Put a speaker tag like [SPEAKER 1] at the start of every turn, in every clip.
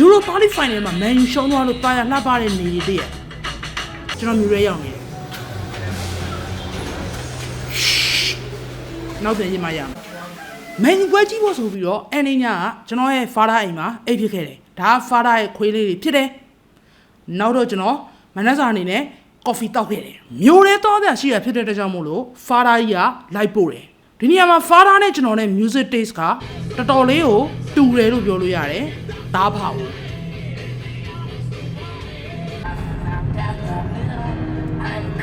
[SPEAKER 1] Euro Party Final မှာ Man U ရှုံးသွားလို့တာယာလှပတဲ့နေတွေတည်းကျွန်တော်မျိုးရဲရောက်နေတယ်နောက်ပြန်ရင်မရမယ် Man U ပွဲကြည့်ဖို့ဆိုပြီးတော့အနေညာကကျွန်တော်ရဲ့ father အိမ်မှာအိတ်ဖြစ်ခဲ့တယ်ဒါ father ရဲ့ခွေးလေးတွေဖြစ်တယ်နောက်တော့ကျွန်တော်မနက်စာအနေနဲ့ coffee တောက်ခဲ့တယ်မျိုးရဲတော့တဲ့ရှိရဖြစ်တဲ့အတွက်ကြောင့်မို့လို့ father ကြီးကလိုက်ပို့တယ်ဒီနေရာမှာ father နဲ့ကျွန်တော်နဲ့ music taste ကတော်တော်လေးကိုတူတယ်လို့ပြောလို့ရတယ်ဒါပါဘူး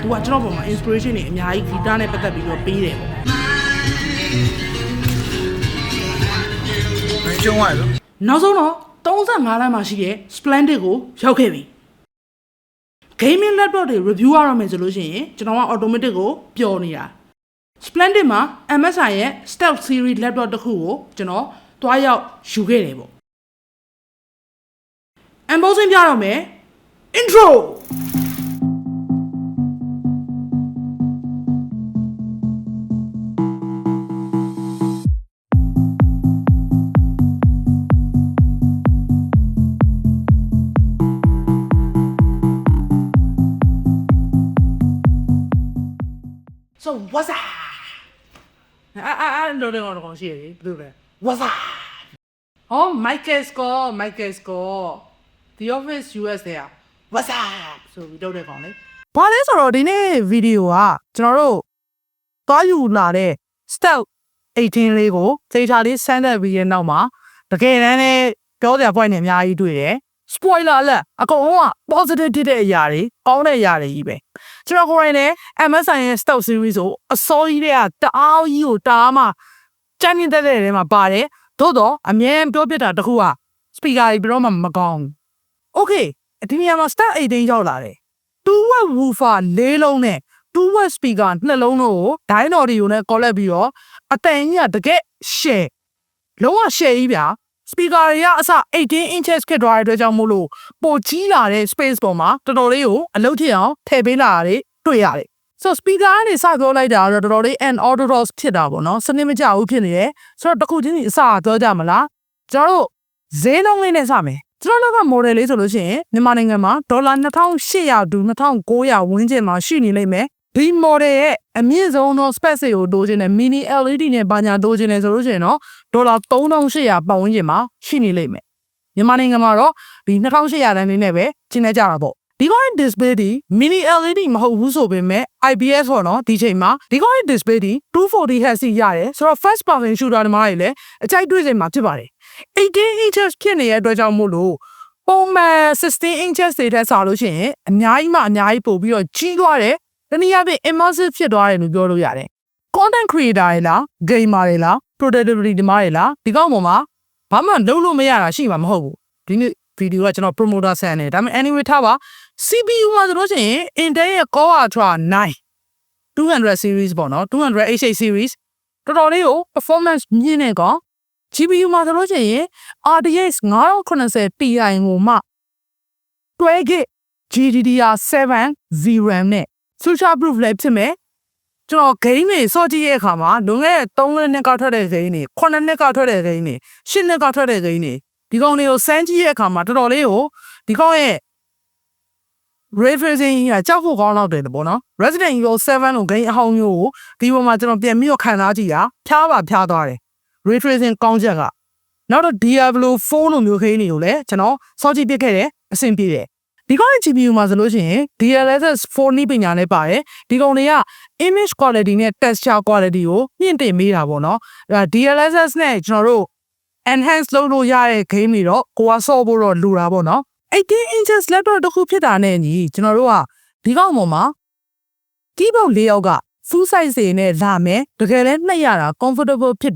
[SPEAKER 1] သူကကျွန်တော်ပေါ်မှာ inspiration တွေအများကြီး guitar နဲ့ပတ်သက်ပြီးတော့ပေးတယ်ပေါ့
[SPEAKER 2] ကျုံးရလို့
[SPEAKER 1] နောက်ဆုံးတော့35လမ်းမှာရှိတဲ့ Splendid ကိုရောက်ခဲ့ပြီ gaming laptop တွေ review ရတော့မယ်ဆိုလို့ရှိရင်ကျွန်တော်က automatic ကိုပျော်နေတာ Splendid မှာ MSI ရဲ့ Stealth Series laptop တစ်ခုကိုကျွန်တော်တွားရောက်ယူခဲ့တယ်ပေါ့ unboxing ပြတော့မယ် intro So what's up? I don't know what I'm saying. What's up? Oh, Michael score. The office US there. What's up? So we don't know it.
[SPEAKER 3] ဘာလဲဆိုတော့ဒီနေ့ဗီဒီယိုကကျွန်တော်တို့သွားယူလာတဲ့ Stealth 18လေးကိုသေချာလေးဆန်းသက်ပြီးရဲ့နောက်မှာတကယ်တမ်းလည်းပြောစရာ point တွေအများကြီးတွေ့တယ် spoiler လက်အကုန်လုံးက positive ဖြစ်တဲ့အရာတွေကောင်းတဲ့အရာတွေကြီးပဲကျွန်တော်ကိုယ်တိုင်လည်း MSI ရဲ့ Stealth series ကိုအစောကြီးတည်းကတအားကြီးကိုတအားမှကြမ်းနေတဲ့ထဲမှာပါတယ်သို့တော့အမြဲပြောပြတာတခုက speaker တွေဘယ်တော့မှမကောင်းဘူး okay ဒီနေရာမှာ Stealth 18ရောက်လာတယ်2-way woofer 4လုံးနဲ့2-way speaker 2လုံးတို့ကို Dyne Audio နဲ့ collab ပြီးတော့အတန်ကြီးကတကယ် share လုံးဝ share ကြီးဗျာ speaker တွေကအစ18 inches ဖြစ်သွားတဲ့အတွက်ကြောင့်မို့လို့ပိုကြီးလာတဲ့ space ပေါ်မှာတော်တော်လေးကိုအလုပ်ထည့်အောင်ထည့်ပေးလာတာတွေ့ရတယ် so speaker ကနေစပြောလိုက်တာတော့တော်တော်လေး unorthodox ဖြစ်တာပေါ့နော်စနစ်မကျဘူးဖြစ်နေတယ်ဆိုတော့တခုချင်းစီအစပြောကြမလားကျွန်တော်တို့ဈေးနှုန်းလေးနဲ့စမယ်ကျွန်တော်တို့က model လေးဆိုလို့ရှိရင်မြန်မာနိုင်ငံမှာဒေါ်လာ2800တူ2900ဝန်းကျင်မှာရှိနေလိမ့်မယ်ဒီ model ရဲ့အမြင့်ဆုံးသော spec ကိုတိုးခြင်းနဲ့ mini LED နဲ့ဘာညာတိုးခြင်းနဲ့ဆိုလို့ရှိရင်တော့ဒေါ်လာ3800ပတ်ဝန်းကျင်မှာရှိနေလိမ့်မယ်မြန်မာနိုင်ငံမှာတော့ဒီ2800တန်းလေးနဲ့ပဲကျင်းနေကြတာပေါ့ဒီကောင်း display ဒီ mini LED မဟုတ်ဘူးဆိုပေမဲ့ IPS ပေါ့နော်ဒီချိန်မှာဒီကောင်း display ဒီ 240Hz ရတယ်ဆိုတော့ first person shooter တွေမှာလည်းအကြိုက်တွေ့ချိန်မှာဖြစ်ပါတယ်18 inches ဖြစ်နေတဲ့အတွက်ကြောင့်မို့လို့ပုံမှန်16 inches တွေထက်စားလို့ရှိရင်အများကြီးပို့ပြီးတော့ကြီးသွားတယ်တနည်းအားဖြင့် immersive ဖြစ်သွားတယ်လို့ပြောလို့ရတယ် content creator တွေလား gamer တွေလား productivity တွေမှာဒီကောင်းပေါ်မှာဘာမှလုပ်လို့မရတာရှိမှာမဟုတ်ဘူးဒီနေ့ဗီဒီယိုကကျွန်တော် promoter ဆန်နေဒါပေမဲ့ anyway ထားပါ CPU မှာဆိုလို့ရှိရင် Intel ရဲ့ Core Ultra 9 200 series ပေါ့နော်200 H8 series တော်တော်လေးကို performance မြင့်နေကော GPU မှာဆိုလို့ရှိရင် RTX 5090 Ti ကိုမှ 12GB GDDR7 VRAM နဲ့ future proof လည်းဖြစ်မယ်ကျွန်တော် game တွေစောကြည့်ရဲ့အခါမှာလွန်ခဲ့တဲ့3နှစ်ကထွက်တဲ့ game တွေ9နှစ်ကထွက်တဲ့ game တွေ10နှစ်ကထွက်တဲ့ game တွေဒီကောင်တွေကိုစမ်းကြည့်ရဲ့အခါမှာတော်တော်လေးကိုဒီကောင်ရဲ့ ray tracing ကကြောက်ဖို့ကောင်းတော့တယ်ပေါ့နော် Resident Evil 7 လို့ game အဟောင်းမျိုးကိုဒီပေါ်မှာကျွန်တော်ပြန်ပြီးတော့ခံစားကြည့်တာဖျားသွားတယ် ray tracing ကောင်းချက်ကနောက်တော့ Diablo 4 လို့မျိုး game တွေကိုလည်းကျွန်တော်စောကြည့်ပြခဲ့တယ်အဆင်ပြေတယ်ဒီကောင်ရဲ့ GPU မှာဆိုလို့ရှိရင် DLSS 4 နည်းပညာနဲ့ပါတယ်ဒီကောင်တွေက image quality နဲ့ texture quality ကိုမြင့်တင်ပေးတာပေါ့နော် DLSS နဲ့ကျွန်တော်တို့ enhance လုပ်လို့ရတဲ့ game တွေတော့ကိုကဆော့ဖို့တော့လိုတာပေါ့နော်18 inches laptop တစ်ခုဖြစ်တာနဲ့ညီကျွန်တော်တို့ကဒီကောင်ပေါ်မှာ keyboard ၄ယောက်က full size တွေနဲ့လာမယ်တကယ်လည်းနှိပ်ရတာ comfortable ဖြစ်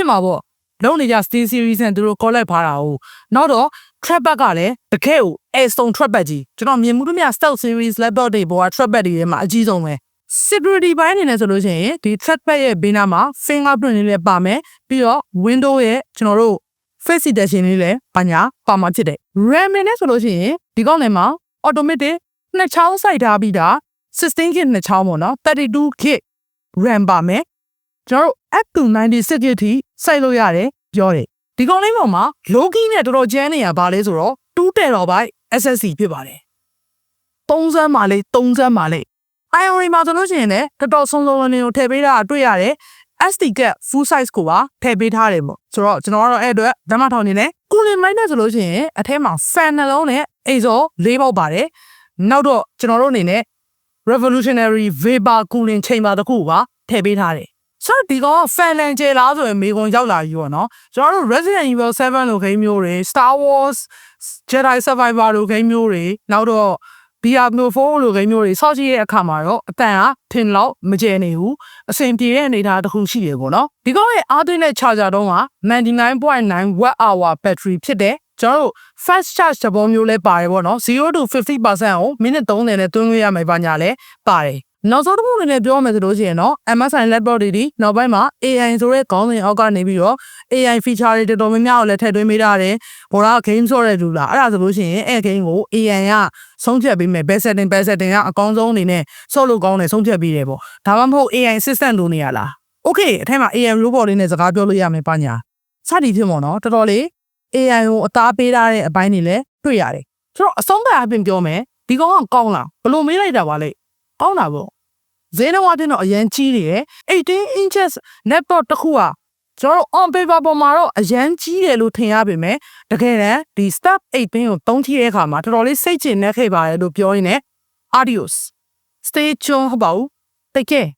[SPEAKER 3] မှာပေါ့လုံးနေကြ Steel series နဲ့သူတို့ collab ထားတာဟုတ်နောက်တော့ trackpad ကလည်းတကယ်ကို Airstone trackpad ကြီးကျွန်တော်မြင်မှုလို့မြ Stealth series laptop တွေပေါ်က trackpad တွေထဲမှာအကြီးဆုံးပဲ security ဘိုင်းအနေနဲ့ဆိုလို့ရှိရင်ဒီ trackpad ရဲ့ဘေးနားမှာ fingerprint လေးလည်းပါမယ်ပြီးတော့ window ရဲ့ကျွန်တော်တို့ face detection လေးလည်းပါမှာဖြစ်တယ် RAM နဲ့ဆိုလို့ရှိရင်ဒီကောင်းထဲမှာ automatic နှစ်ချောင်းစိုက်ထားပြီးတာ 16GB နှစ်ချောင်းပေါ့နော် 32GB RAM ပါမယ်ကျွန်တော်တို့ up to 96GB ထိစိုက်လို့ရတယ်ပြောတယ် ဒီကောင်လေးပေါ်မှာ Loki နဲ့တော်တော်ကျန်းနေရပါလဲဆိုတော့2 terabyte SSD ဖြစ်ပါတယ်3စမ်းပါလေ3စမ်းပါလေ IORI မှာဆိုလို့ရှိရင်လည်းတော်တော်ဆုံးဆုံးလင်းကိုထည့်ပေးတာတွေ့ရတယ် SD card full size ကိုပါထည့်ပေးထားတယ်ပေါ့ဆိုတော့ကျွန်တော်ကတော့အဲ့အတွက်ဓမ္မထောင်နေနဲ့ cooling mic နဲ့ဆိုလို့ရှိရင်အထဲမှာ fan နှလုံးနဲ့အိတ်စော၄ပေါက်ပါတယ်နောက်တော့ကျွန်တော်တို့အနေနဲ့ revolutionary vapor cooling chamber တခုပါထည့်ပေးထားတယ်ဆိုတော့ဒီကောင် fan လန်ကျဲလားဆိုရင်မေကွန်ရောက်လာပြီပေါ့နော်ကျွန်တော်တို့ Resident Evil 7 လို game မျိုးတွေ Star Wars Jedi Survivor လို game မျိုးတွေနောက်တော့ Diablo 4လို game မျိုးတွေစောင့်ကြည့်တဲ့အခါမှာတော့အတန်ဟာထင်လောက်မကျဲနေဘူးအဆင်ပြေတဲ့အနေအထားတစ်ခုရှိတယ်ပေါ့နော်ဒီကောင်ရဲ့အားသွင်းတဲ့ charger တုံးက 99.9 watt hour battery ဖြစ်တယ်ကျွန်တော်တို့ fast charge သဘောမျိုးလဲပါတယ်ပေါ့နော်0 to 50% ကိုမိနစ်30နဲ့တွင်းလို့ရမယ်ပါညာလဲပါတယ်နောက်ဆုံးတစ်ခုအနေနဲ့ပြောမယ်ဆိုလို့ရှိရင်တော့ MSI laptop တွေဒီနောက်ပိုင်းမှာ AI ဆိုတဲ့ခေါင်းစဉ်အောက်ကနေပြီးတော့ AI feature တွေတော်တော်များများကိုလည်းထည့်သွင်းပေးထားတယ်ဘောရာ game ဆော့တဲ့လူလားအဲ့ဒါဆိုလို့ရှိရင်အဲ့ game ကို AI ကဆုံးဖြတ်ပေးမယ် best setting ကအကောင်းဆုံးအနေနဲ့ဆော့လို့ကောင်းတယ်ဆုံးဖြတ်ပေးတယ်ပေါ့ဒါမှမဟုတ် AI assistant လို့နေရလား Okay အထက်မှာ AI robot လေးနဲ့စကားပြောလို့ရမယ်ပါညာစသည်ဖြစ်မို့နော်တော်တော်လေး AI ကိုအသားပေးထားတဲ့အပိုင်းတွေလည်းတွေ့ရတယ်ဆိုတော့အဆုံးသတ်အပြင်ပြောမယ်ဒီကောင်ကကောင်းလားဘယ်လိုမေးလိုက်တာပါလဲကောင်းတာပေါ့ဈေးနှုန်းအပြင်တော့အရန်ကြီးတယ်18 inches laptop တစ်ခုอ่ะကျွန်တော် on paper ပေါ်မှာတော့အရန်ကြီးတယ်လို့ထင်ရပေမဲ့တကယ်တမ်းဒီ step 8 pin ကိုသုံးကြည့်တဲ့အခါမှာတော်တော်လေးစိတ်ချနေခဲ့ပါတယ်လို့ပြောရင်းနဲ့ adios stay tuned ဟုတ်ပါဘူး take care